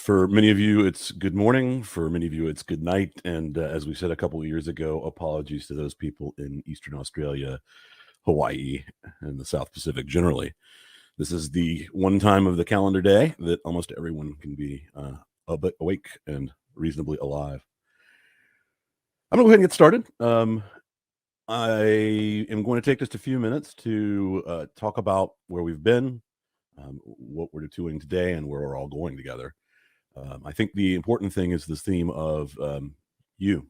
For many of you, it's good morning. For many of you, it's good night. And as we said a couple of years ago, apologies to those people in Eastern Australia, Hawaii, and the South Pacific generally. This is the one time of the calendar day that almost everyone can be a bit awake and reasonably alive. I'm going to go ahead and get started. I am going to take just a few minutes to talk about where we've been, what we're doing today, and where we're all going together. I think the important thing is this theme of you.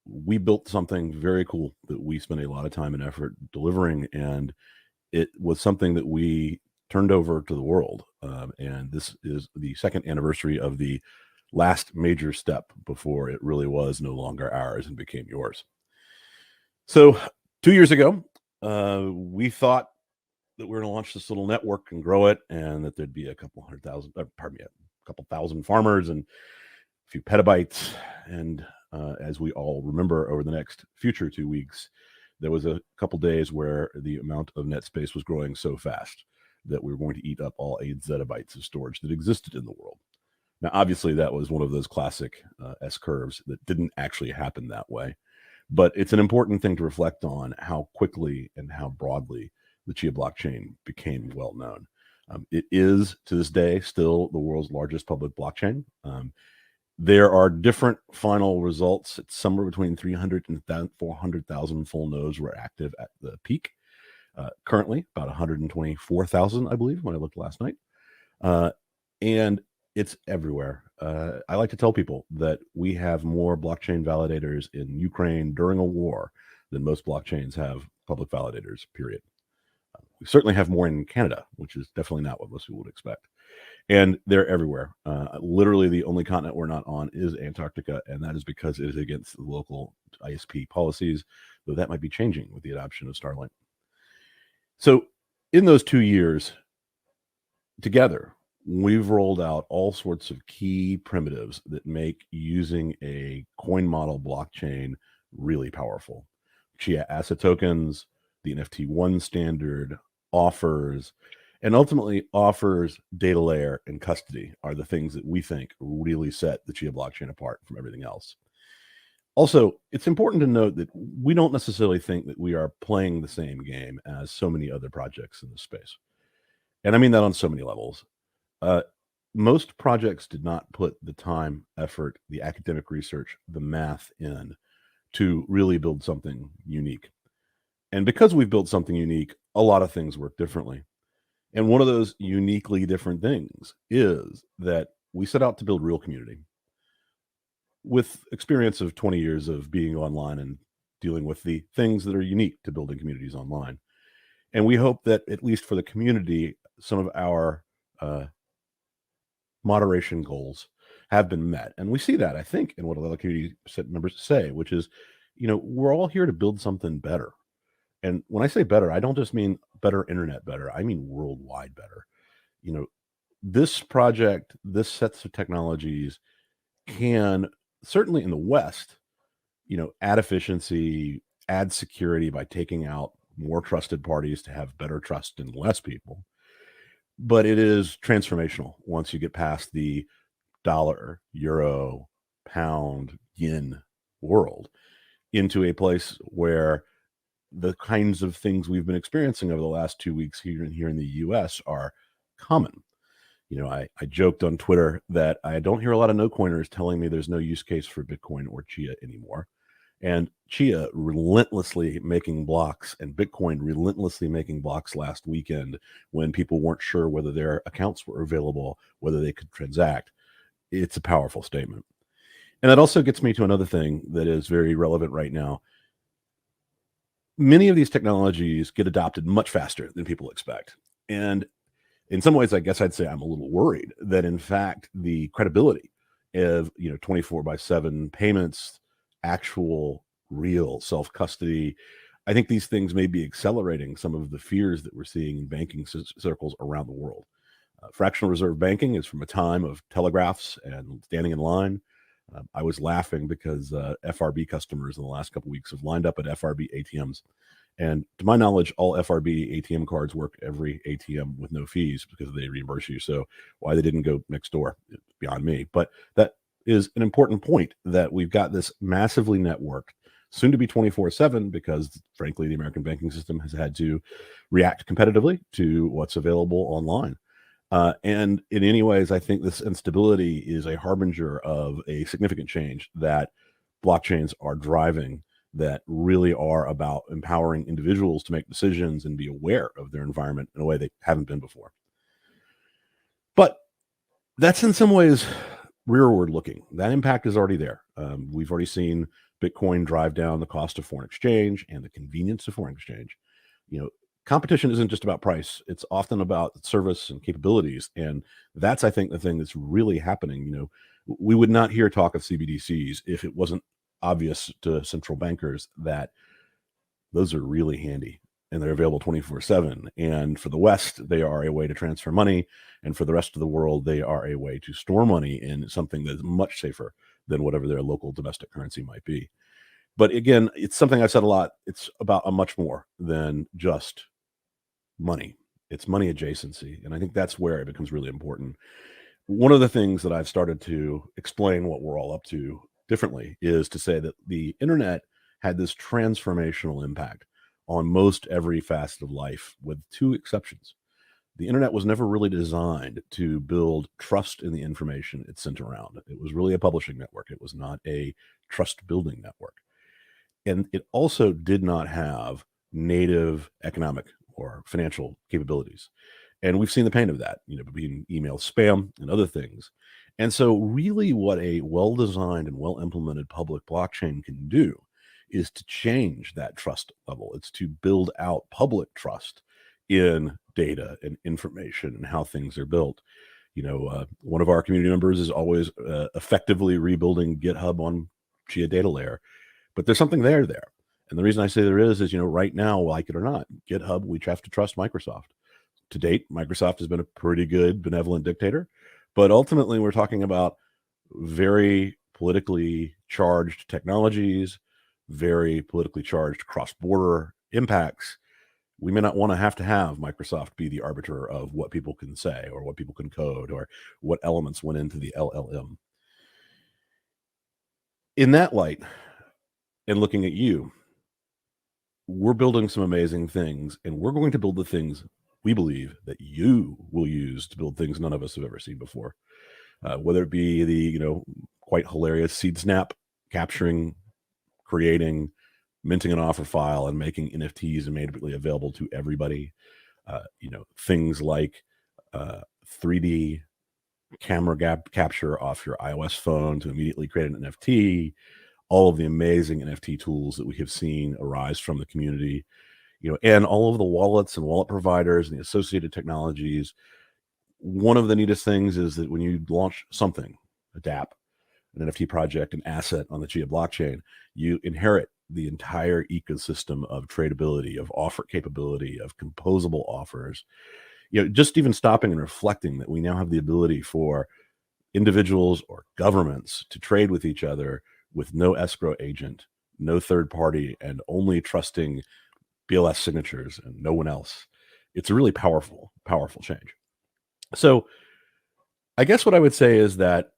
We built something very cool that we spent a lot of time and effort delivering, and it was something that we turned over to the world. And this is the second anniversary of the last major step before it really was no longer ours and became yours. So 2 years ago, we thought that we were going to launch this little network and grow it, and that there'd be a couple thousand farmers and a few petabytes. And as we all remember, over the next future 2 weeks, there was a couple days where the amount of net space was growing so fast that we were going to eat up all 8 zettabytes of storage that existed in the world. Now, obviously, that was one of those classic S-curves that didn't actually happen that way. But it's an important thing to reflect on how quickly and how broadly the Chia blockchain became well known. It is, to this day, still the world's largest public blockchain. There are different final results. It's somewhere between 300 and 400,000 full nodes were active at the peak. Currently, about 124,000, I believe, when I looked last night. And it's everywhere. I like to tell people that we have more blockchain validators in Ukraine during a war than most blockchains have public validators, period. We certainly have more in Canada, which is definitely not what most people would expect. And they're everywhere. Literally, the only continent we're not on is Antarctica, and that is because it is against the local ISP policies, though that might be changing with the adoption of Starlink. So in those 2 years, together, we've rolled out all sorts of key primitives that make using a coin model blockchain really powerful. Chia asset tokens, the NFT1 standard, offers, and ultimately offers, data layer, and custody are the things that we think really set the Chia blockchain apart from everything else. Also, it's important to note that we don't necessarily think that we are playing the same game as so many other projects in this space. And I mean that on so many levels. Most projects did not put the time, effort, the academic research, the math in to really build something unique. And because we've built something unique, a lot of things work differently. And one of those uniquely different things is that we set out to build real community. With experience of 20 years of being online and dealing with the things that are unique to building communities online. And we hope that, at least for the community, some of our moderation goals have been met. And we see that, I think, in what a lot of community members say, which is, we're all here to build something better. And when I say better, I don't just mean better internet better. I mean worldwide better. This project, this sets of technologies can, certainly in the West, add efficiency, add security by taking out more trusted parties to have better trust in less people. But it is transformational once you get past the dollar, euro, pound, yen world into a place where the kinds of things we've been experiencing over the last 2 weeks here in the US are common. I joked on Twitter that I don't hear a lot of no-coiners telling me there's no use case for Bitcoin or Chia anymore. And Chia relentlessly making blocks and Bitcoin relentlessly making blocks last weekend when people weren't sure whether their accounts were available, whether they could transact. It's a powerful statement. And that also gets me to another thing that is very relevant right now. Many of these technologies get adopted much faster than people expect. And in some ways, I guess I'd say I'm a little worried that, in fact, the credibility of 24/7 payments, actual real self-custody, I think these things may be accelerating some of the fears that we're seeing in banking circles around the world. Fractional reserve banking is from a time of telegraphs and standing in line. I was laughing because FRB customers in the last couple of weeks have lined up at FRB ATMs. And to my knowledge, all FRB ATM cards work every ATM with no fees because they reimburse you. So why they didn't go next door, beyond me. But that is an important point, that we've got this massively networked, soon to be 24/7, because frankly, the American banking system has had to react competitively to what's available online. And in any ways, I think this instability is a harbinger of a significant change that blockchains are driving, that really are about empowering individuals to make decisions and be aware of their environment in a way they haven't been before. But that's in some ways rearward looking. That impact is already there. We've already seen Bitcoin drive down the cost of foreign exchange and the convenience of foreign exchange. You know, competition isn't just about price; it's often about service and capabilities, and that's, I think, the thing that's really happening. We would not hear talk of CBDCs if it wasn't obvious to central bankers that those are really handy and they're available 24/7. And for the West, they are a way to transfer money. And for the rest of the world, they are a way to store money in something that is much safer than whatever their local domestic currency might be. But again, it's something I've said a lot. It's about a much more than just money. It's money adjacency. And I think that's where it becomes really important. One of the things that I've started to explain what we're all up to differently is to say that the internet had this transformational impact on most every facet of life, with two exceptions. The internet was never really designed to build trust in the information it sent around. It was really a publishing network. It was not a trust building network. And it also did not have native economic or financial capabilities. And we've seen the pain of that, being email spam and other things. And so, really, what a well designed and well implemented public blockchain can do is to change that trust level. It's to build out public trust in data and information and how things are built. One of our community members is always effectively rebuilding GitHub on Chia data layer, but there's something there. And the reason I say there is, right now, like it or not, GitHub, we have to trust Microsoft. To date, Microsoft has been a pretty good, benevolent dictator, but ultimately we're talking about very politically charged technologies, very politically charged cross-border impacts. We may not want to have Microsoft be the arbiter of what people can say or what people can code or what elements went into the LLM. In that light, and looking at you, we're building some amazing things, and we're going to build the things we believe that you will use to build things none of us have ever seen before. Whether it be the, quite hilarious Seed Snap capturing, creating, minting an offer file, and making NFTs immediately available to everybody. Things like 3D camera capture off your iOS phone to immediately create an NFT. All of the amazing NFT tools that we have seen arise from the community, and all of the wallets and wallet providers and the associated technologies. One of the neatest things is that when you launch something, a dApp, an NFT project, an asset on the Chia blockchain, you inherit the entire ecosystem of tradability, of offer capability, of composable offers. Just even stopping and reflecting that we now have the ability for individuals or governments to trade with each other with no escrow agent, no third party, and only trusting BLS signatures and no one else. It's a really powerful, powerful change. So I guess what I would say is that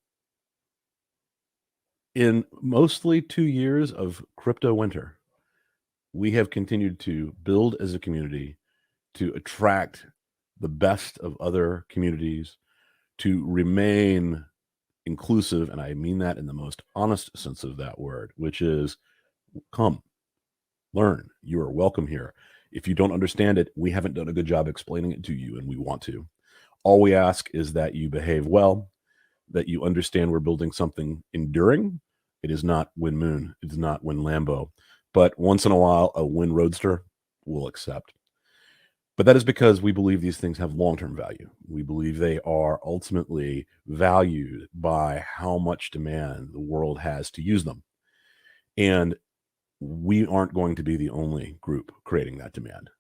in mostly 2 years of crypto winter, we have continued to build as a community, to attract the best of other communities, to remain inclusive, and I mean that in the most honest sense of that word, which is come, learn. You are welcome here. If you don't understand it, we haven't done a good job explaining it to you, and we want to. All we ask is that you behave well, that you understand we're building something enduring. It is not Win Moon. It is not Win Lambo. But once in a while, a Win Roadster we'll accept. But that is because we believe these things have long-term value. We believe they are ultimately valued by how much demand the world has to use them. And we aren't going to be the only group creating that demand.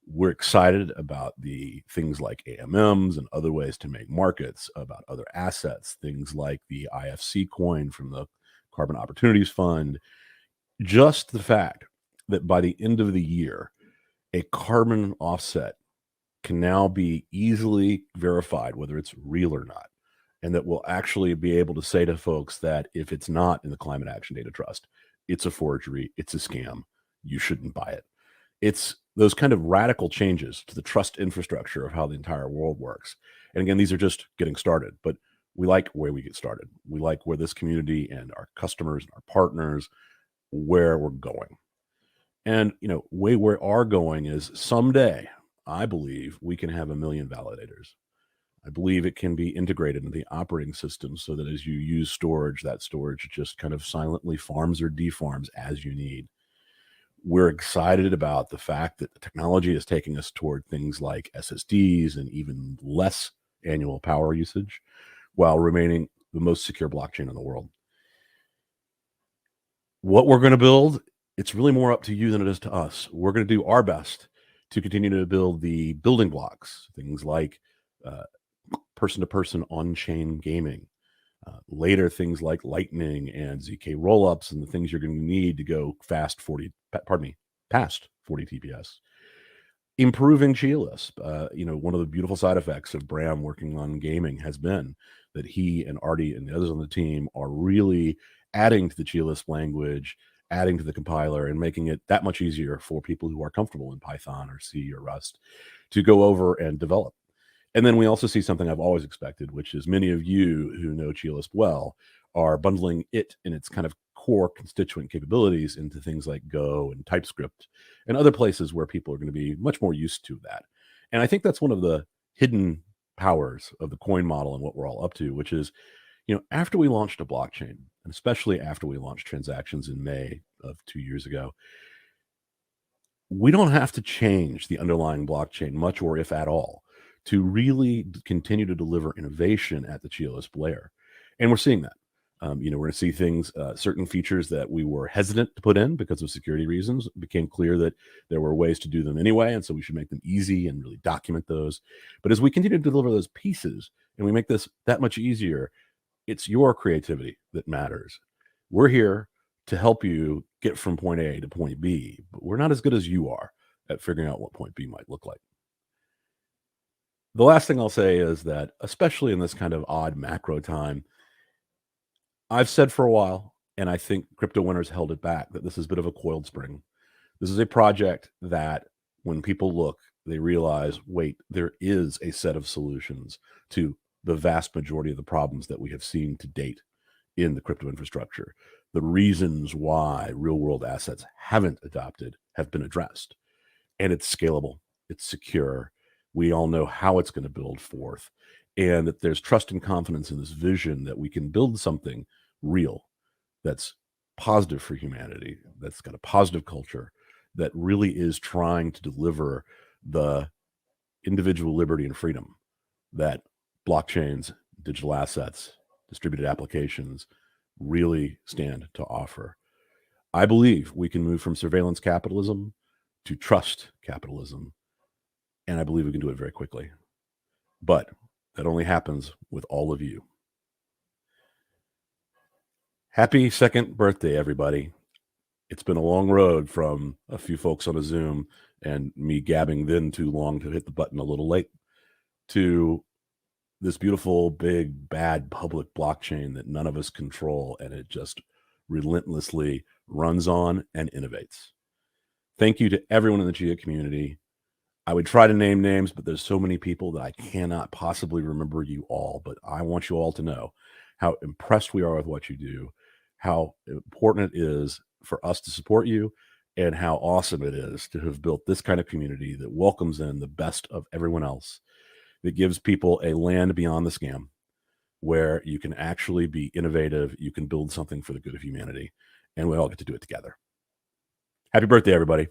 We're excited about the things like AMMs and other ways to make markets, about other assets, things like the IFC coin from the Carbon Opportunities Fund. Just the fact that by the end of the year, a carbon offset can now be easily verified, whether it's real or not. and that we'll actually be able to say to folks that if it's not in the Climate Action Data Trust, it's a forgery, it's a scam, you shouldn't buy it. It's those kind of radical changes to the trust infrastructure of how the entire world works. And again, these are just getting started, but we like where we get started. We like where this community and our customers and our partners, where we're going. And way we are going is someday, I believe we can have 1 million validators. I believe it can be integrated into the operating system so that as you use storage, that storage just kind of silently farms or defarms as you need. We're excited about the fact that the technology is taking us toward things like SSDs and even less annual power usage while remaining the most secure blockchain in the world. What we're going to build, it's really more up to you than it is to us. We're going to do our best to continue to build the building blocks, things like person-to-person on-chain gaming, later things like Lightning and ZK rollups and the things you're going to need to go past 40 TPS. Improving Chia Lisp. One of the beautiful side effects of Bram working on gaming has been that he and Artie and the others on the team are really adding to the Chia Lisp language, adding to the compiler, and making it that much easier for people who are comfortable in Python or C or Rust to go over and develop. And then we also see something I've always expected, which is many of you who know Chia Lisp well are bundling it in its kind of core constituent capabilities into things like Go and TypeScript and other places where people are going to be much more used to that. And I think that's one of the hidden powers of the coin model and what we're all up to, which is, after we launched a blockchain, and especially after we launched transactions in May of 2 years ago, we don't have to change the underlying blockchain much, or if at all, to really continue to deliver innovation at the Chia Lisp layer. And we're seeing that. We're going to see things, certain features that we were hesitant to put in because of security reasons. It became clear that there were ways to do them anyway, and so we should make them easy and really document those. But as we continue to deliver those pieces and we make this that much easier, it's your creativity that matters. We're here to help you get from point A to point B, but we're not as good as you are at figuring out what point B might look like. The last thing I'll say is that, especially in this kind of odd macro time, I've said for a while, and I think crypto winners held it back, that this is a bit of a coiled spring. This is a project that when people look, they realize, wait, there is a set of solutions to the vast majority of the problems that we have seen to date in the crypto infrastructure. The reasons why real world assets haven't adopted have been addressed. And it's scalable, it's secure. We all know how it's going to build forth, and that there's trust and confidence in this vision that we can build something real that's positive for humanity, that's got a positive culture, that really is trying to deliver the individual liberty and freedom that blockchains, digital assets, distributed applications really stand to offer. I believe we can move from surveillance capitalism to trust capitalism, and I believe we can do it very quickly. But that only happens with all of you. Happy second birthday, everybody. It's been a long road from a few folks on a Zoom and me gabbing then too long to hit the button a little late to this beautiful, big, bad public blockchain that none of us control, and it just relentlessly runs on and innovates. Thank you to everyone in the Chia community. I would try to name names, but there's so many people that I cannot possibly remember you all. But I want you all to know how impressed we are with what you do, how important it is for us to support you, and how awesome it is to have built this kind of community that welcomes in the best of everyone else, that gives people a land beyond the scam, where you can actually be innovative, you can build something for the good of humanity, and we all get to do it together. Happy birthday, everybody.